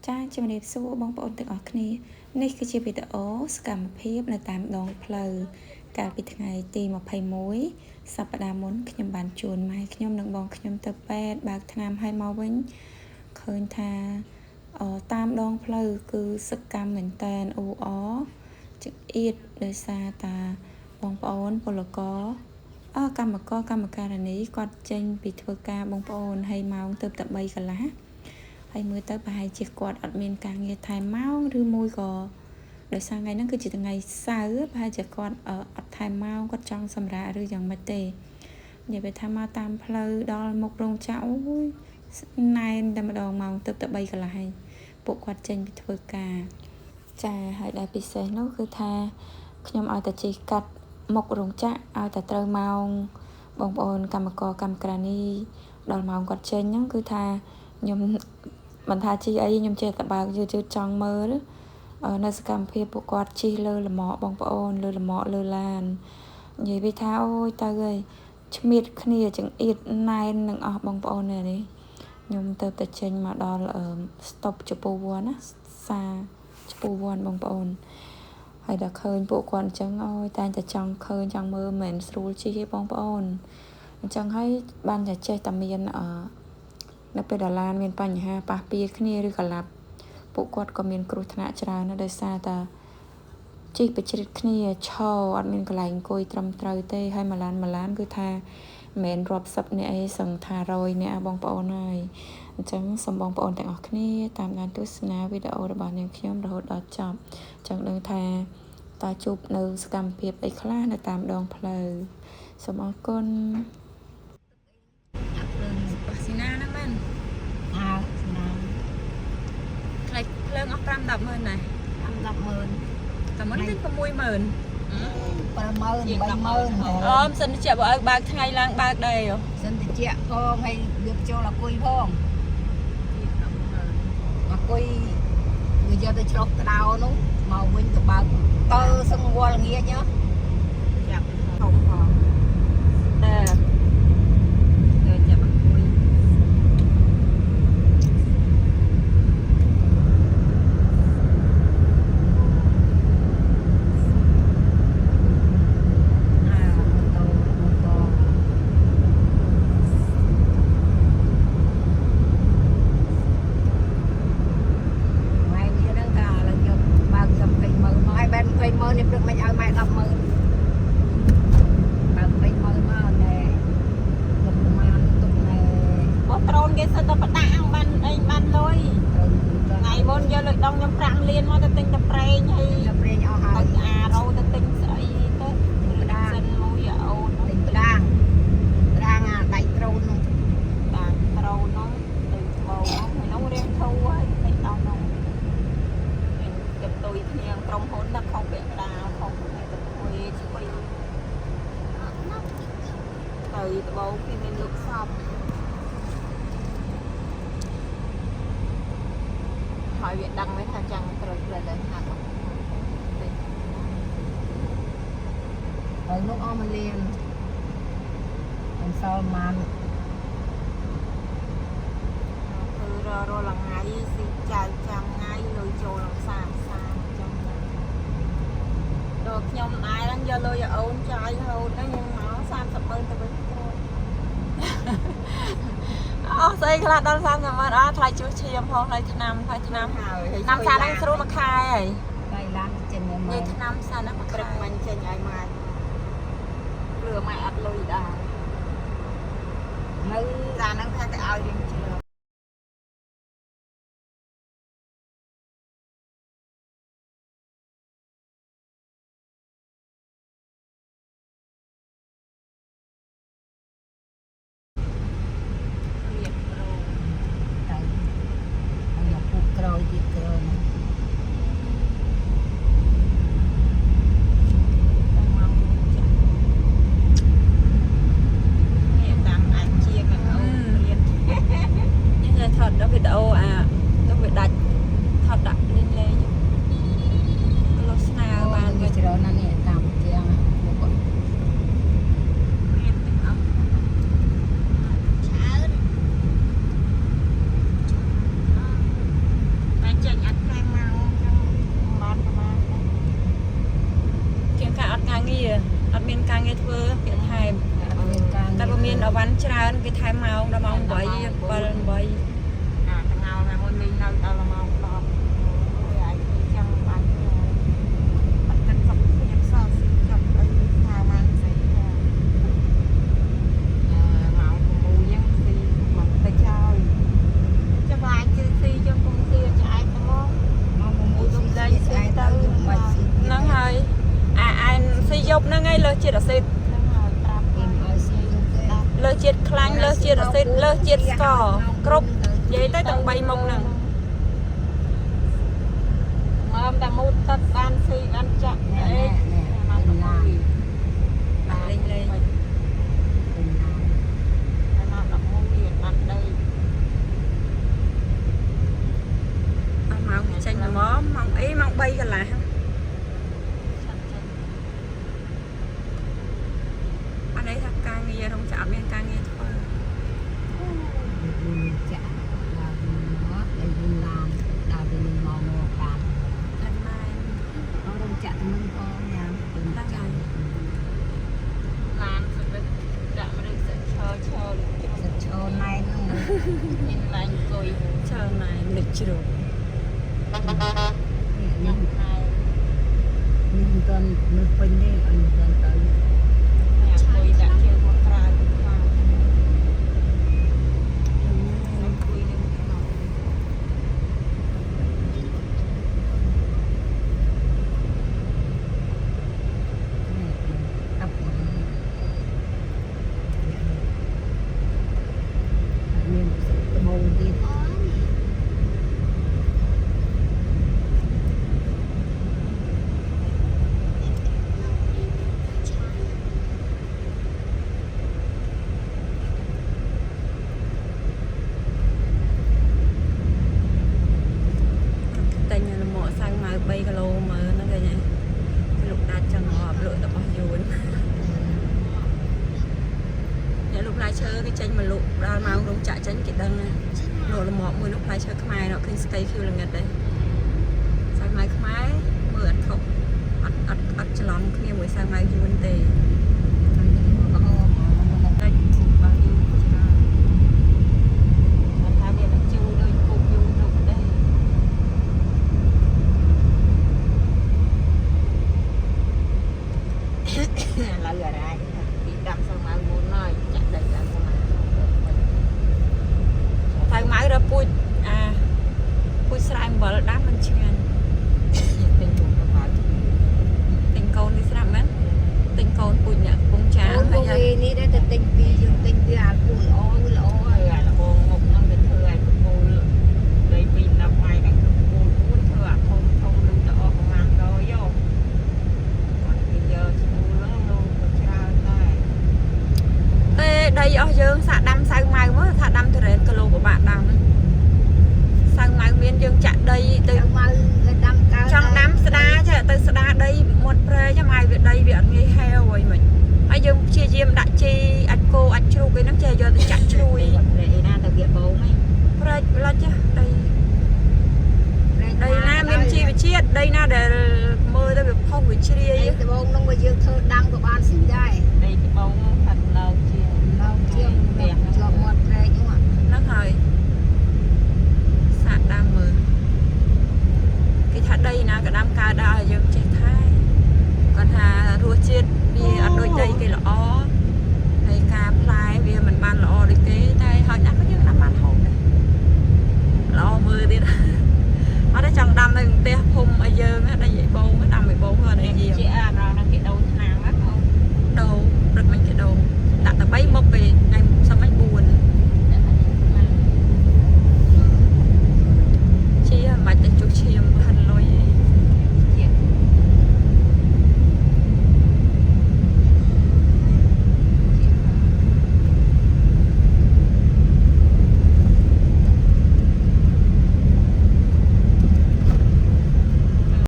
ចាជំរាបសួរបងប្អូនទាំងអស់គ្នានេះគឺជាវីដេអូសកម្មភាពនៅតាមដងផ្លូវកាលពីថ្ងៃទី21សប្តាហ៍មុនខ្ញុំបានជួនម៉ែខ្ញុំនិងបងខ្ញុំទៅពេទ្យបើកថ្នាំឲ្យមកវិញឃើញថាតាមដងផ្លូវគឺសកម្មមែនតែនអ៊ូអចង្អៀតដោយសារតាបងប្អូនពលករកម្មការិនីគាត់ចេញពីធ្វើការបងប្អូនហើយម៉ោងទៅ3កន្លះហើយមើលទៅប្រហែលជាគាត់អត់មានការងារថែមម៉ោងឬមួយក៏ដោយសារថ្ងៃហ្នឹងគឺជាថ្ងៃសៅរ៍ប្រហែលជាគាត់អត់ថែមម៉ោងគាត់ចង់សម្រាកឬយ៉ាងម៉េចទេនិយាយទៅថាមកតាមផ្លូវដល់មុខរោងចក្រអូយណែនតែម្ដងម៉ោងទៅ3កន្លះហើយពួកគាត់ចេញពីធ្វើការចាហើយដែលពិសេសនោះគឺថាខ្ញុំឲ្យតែជិះកាត់មុខរោងចក្រឲ្យតែត្រូវម៉ោងបងប្អូនកម្មករកម្មការិនីដល់ម៉ោងគាត់ចេញហ្នឹងគឺថាខ្ញុំមិនថាជីអីខ្ញុំចេះតែបើកយឺតចង់មើលនៅសកម្មភាពពួកគាត់ជិះលើលំអបងប្អូនលើលំអលើឡាននិយាយវាថាអូយទៅហើយឆ្មៀតគ្នាចង្អៀតណែននឹងអស់បងប្អូននេះខ្ញុំទៅតែចេញមកដល់ស្តុបចំពោះវ័នណាសាចំពោះវ័នបងប្អូនហើយដល់ឃើញពួកគាត់អញ្ចឹងអូយតែតែចង់ឃើញចង់មើលមិនស្រួលជិះទេបងប្អូនអញ្ចឹងហើយបានតែចេះតែមាននៅពេលដល់ឡានមានបញ្ហាប៉ះពាល់គ្នាឬកលាប់ពួកគាត់ក៏មានគ្រោះថ្នាក់ច្រើនណាស់ដោយសារតែជិះប្រជ្រៀតគ្នាឈរអត់មានកន្លែងអង្គុយត្រឹមត្រូវទេហើយមួយឡានគឺថាមិនមែនរាប់សិបនាក់អីសឹងថា100នាក់បងប្អូនហើយអញ្ចឹងសូមបងប្អូនទាំងអស់គ្នាតាមដានទស្សនាវីដេអូរបស់នាងខ្ញុំរហូតដល់ចប់ចង់ដឹងថាតើជួបនៅសកម្មភាពអីខ្លះនៅតាមដងផ្លូវសូមអរគុណបាស៊ីណាហ្នឹងមែនណាថ្លៃភ្លើងអស់5-10ម៉ឺនដែរ5-10ម៉ឺនតែមុននេះ60000 50000 30000អូសិនតិចបើឲ្យបើកថ្ងៃឡើងបើកដែរសិនតិចផងហើយយកចូលអគុយផងអគុយវាយកទៅឆ្លុះក្តៅនោះមកវិញទៅបើកតើសឹងវល់ងាចហ៎ចាប់ធំផងតែនេះព្រឹកមិនឲ្យម៉ែ100000បើ200000មកណែខ្ញុំបានទុកណែបងដ្រូនគេសិតតែបដាក់បានអីបានលុយថ្ងៃមុនយកលុយដងខ្ញុំ5លានមកទៅទិញតែប្រេងហើយប្រេងអស់ហើយអារោទៅទិញស្អីទៅផ្ដាសិនមួយអូនទិញផ្ដាអាដៃដ្រូននោះបាទដ្រូននោះទៅបោនោះរៀងធូរហើយទិញដល់នោះទៅទុយគ្នាក្រុមហ៊ុនដល់ខុសពាក់ដាខុសគ្នាទៅជួយទៅដបោគេមានលោកសពហើយវាដឹងមែនថាចាំងត្រូវផ្លែដែរហាត់ហើយលោកអមលៀនអនសល់ម៉ានគឺរាល់ថ្ងៃស៊ីចៅចាំថ្ងៃលុយចូលឡើង30ចាំដល់ខ្ញុំដែរហ្នឹងយកលុយឲ្យអូនចាយហូតហ្នឹងខ្ញុំមក30ម៉ឺនទៅវិញអូស្អីខ្លះដល់30ម៉ឺនអត់ថ្លៃជួសឈាមផងថ្លៃថ្នាំហើយឆ្នាំសាហ្នឹងស្រួលមួយខែហើយថ្ងៃឡានចេញមកនិយាយឆ្នាំសាហ្នឹងមួយព្រឹកមិញចេញឲ្យម៉ែព្រឺម៉ែអត់លុយដែរនៅសាហ្នឹងថាទៅឲ្យរៀងជឿ thưa cái thai ta có miền ở văn trà cái thai màu đã mong bởi bởi ngào này hôm nay nào tao là mong to ai chẳng bán bắt chân sập nhập sao sập ấy thà mang gì màu mù nhá thì mặc tay chơi cho bài chơi thi cho công ty cho ai có màu mù công ty ai tao nó hơi ai xây dục nó ngay lời chia là xây lời chia khăn lời chia là xây lời chia cỏ cướp vậy tới tầng 7 mông nè mà ta mua tất ăn phi ăn chậm đấy mà lên lên mà đọc mua điện mặt đây mong tranh là mong ý mong bay cái là anh ấy thằng ca nghe không chạm bên ca nghe thôi chờ này lịch chưa được nhưng con nó quên đi anh con tới nhà tôi đã kêu một ra bay cái lô mà nó cái này cái lục đá chân ngọt lội tập bao nhiêu nhà lúc lại chơi cái tranh mà lục ra mau đông chạy tránh cái đằng này rồi là một người lúc lại chơi cái nó kinh cây kêu là ngật đấy sang mai cái mưa ăn không ăn cho lon kia buổi sang mai vui tề đây bao nhiêu là gà ai đi đâm xong mà muốn nói chặt đầy là mà thằng máy ra pui pui sài mở đá mình chưa tình chủ nó phải tình cầu đi sài mất tình cầu pui nhở cũng chả hay là đi đây là tình vì dương tình vì à pui ô là cô một năm đến thừa ai cô đây vì là ngoài đang cô muốn thừa không không đừng cho không ăn đâu vô bây giờ đây ở dương xả đâm sang mai mới thả đâm từ đến cái lô của bạn đâm sang mai miền dương chặn đây từ trong đám sada chứ từ sada đây một pre cho mai việc đây việc nghe heo rồi mình ai dương chia diêm đại chi anh cô anh chu cái nó chơi cho chặn chui để na thực hiện bố mấy pre là chứ đây đây na miền chi bị chết đây na để mơ tới việc không bị chia đây cái bông nó bây giờ thơ đăng của ban sinh đây đây cái bông thật lâu chưa đẹp chưa một đây đúng không nó hơi sạt đam mờ cái thắt đây nè cái đam ca đa dương chết thái còn hà rùa chết vì ở đôi đây cái lõ đây ca plai vì mình ban lõ đi kế